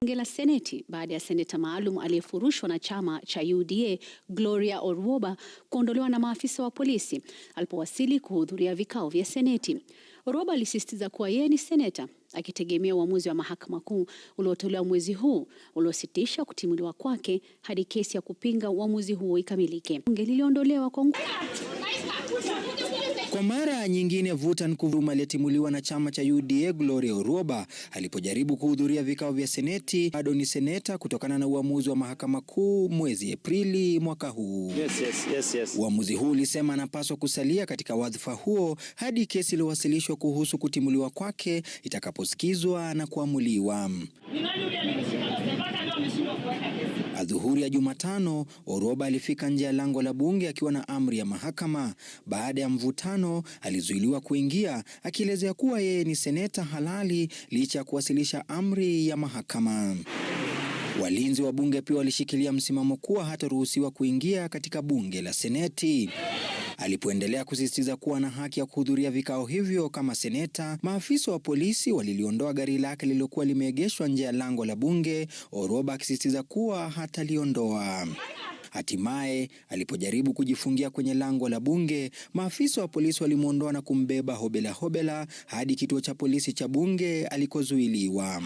Bunge la Seneti baada ya seneta maalum aliyefurushwa na chama cha UDA Gloria Orwoba kuondolewa na maafisa wa polisi alipowasili kuhudhuria vikao vya Seneti. Orwoba alisisitiza kuwa yeye ni seneta, akitegemea uamuzi wa Mahakama Kuu uliotolewa mwezi huu uliositisha kutimuliwa kwake hadi kesi ya kupinga uamuzi huo ikamilike. Bunge liliondolewa kwa mara nyingine vuta nikuvuma aliyetimuliwa na chama cha UDA Gloria Orwoba alipojaribu kuhudhuria vikao vya Seneti bado ni seneta kutokana na uamuzi wa Mahakama Kuu mwezi Aprili mwaka huu. Yes. Uamuzi huu ulisema anapaswa kusalia katika wadhifa huo hadi kesi iliyowasilishwa kuhusu kutimuliwa kwake itakaposikizwa na kuamuliwa. Adhuhuri ya Jumatano, Orwoba alifika nje ya lango la bunge akiwa na amri ya mahakama. Baada ya mvutano, alizuiliwa kuingia akielezea kuwa yeye ni seneta halali licha ya kuwasilisha amri ya mahakama. Walinzi wa bunge pia walishikilia msimamo kuwa hataruhusiwa kuingia katika bunge la Seneti. Alipoendelea kusisitiza kuwa na haki ya kuhudhuria vikao hivyo kama seneta, maafisa wa polisi waliliondoa gari lake lililokuwa limeegeshwa nje ya lango la bunge, Orwoba akisisitiza kuwa hataliondoa. Hatimaye, alipojaribu kujifungia kwenye lango la bunge, maafisa wa polisi walimuondoa na kumbeba hobela hadi kituo cha polisi cha bunge alikozuiliwa.